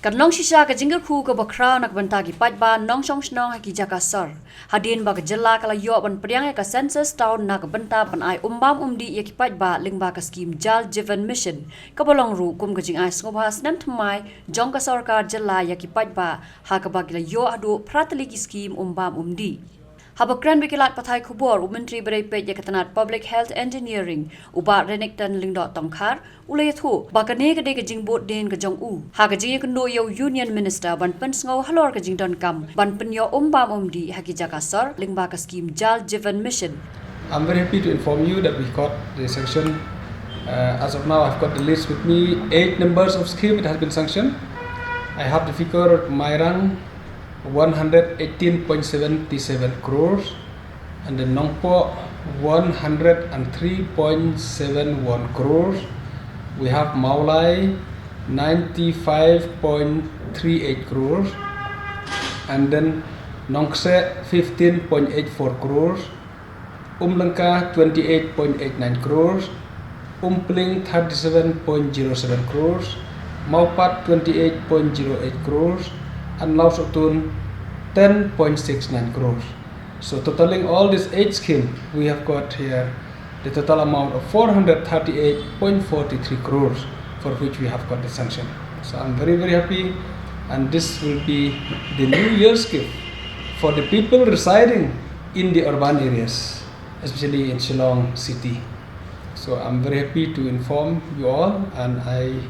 Kan long shisha ka jingle khu ka bakra nak banta ki pat ba nong song snong ha ki jaka sar hadin ba ka jella kala yo ban priang ka census town nak banta ban ai umbam umdi ye ki pat ba lyngba ka scheme jal jivan mission ka bolong ru kum ka jing ai sngewbha snem thymmai jong ka sorkar jella ye ki pat ba ha ka ba kila yo adu pratali ki scheme umbam umdi Habakran bikilat pathai khubor Menteri Berepet Yakatanat Public Health Engineering uba renektan lingdot tongkhar ulay thu bakane ka de ka jingbot den ka jong u ha ka jing kno yo Union Minister ban pen sngo halor ka jing don kam ban pen yo umbam umdi ha ki jaka sar lyngba ka scheme jal jivan mission. I'm very happy to inform you that we got the sanction. As of now, I've got the list with me. 8 numbers of scheme it has been sanctioned. I have the figure at my rank 118.77 crores and the Nongpo 103.71 crores. We have Maulai 95.38 crores and then Nongse 15.84 crores, Umlanka 28.89 crores, Umpling 37.07 crores, Maupat 28.08 crores and Lausotun 10.69 crores. So totaling all these 8 schemes, we have got here the total amount of 438.43 crores for which we have got the sanction. So I'm very happy, and this will be the New Year's gift for the people residing in the urban areas, especially in Shillong city. So I'm very happy to inform you all, and I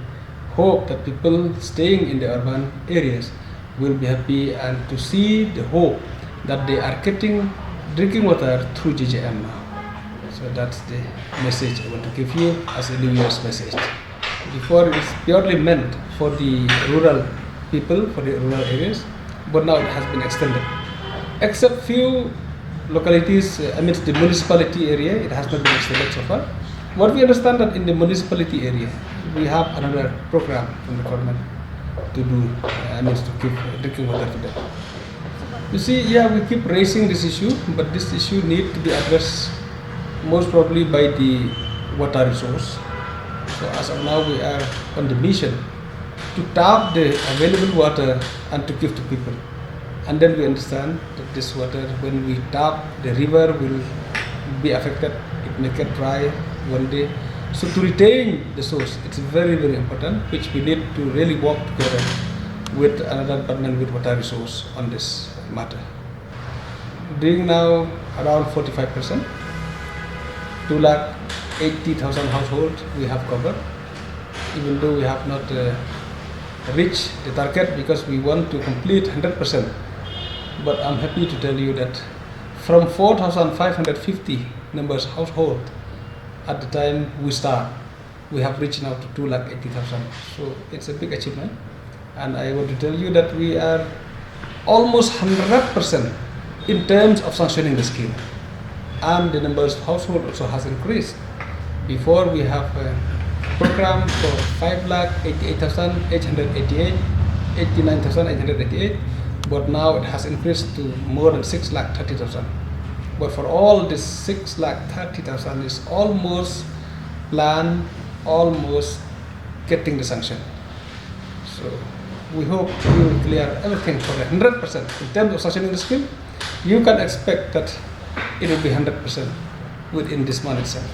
hope that people staying in the urban areas will be happy and to see the hope that they are getting drinking water through JJM now. So that's the message I want to give you as a New Year's message. Before it was purely meant for the rural people, for the rural areas, but now it has been extended. Except few localities, the municipality area, it has not been extended so far. What we understand that in the municipality area, we have another program from the government to do, to keep drinking water to them. You see, we keep raising this issue, but this issue needs to be addressed most probably by the water resource. So as of now, we are on the mission to tap the available water and to give to people. And then we understand that this water, when we tap, the river will be affected, it may get dry one day. So to retain the source, it's very important, which we need to really work together with another department with water resource on this matter. Doing now around 45%, 280,000 households we have covered, even though we have not reached the target because we want to complete 100%. But I'm happy to tell you that from 4,550 numbers household at the time we start, we have reached now to 280,000. So it's a big achievement, and I want to tell you that we are almost 100% in terms of sanctioning the scheme, and the numbers of household also has increased. Before we have a program for 5,88,888, 89,888, but now it has increased to more than 6,30,000. But for all this 6,30,000 is almost planned, almost getting the sanction. So we hope we will clear everything for 100%. In terms of sanctioning the scheme, you can expect that it will be 100% within this month itself.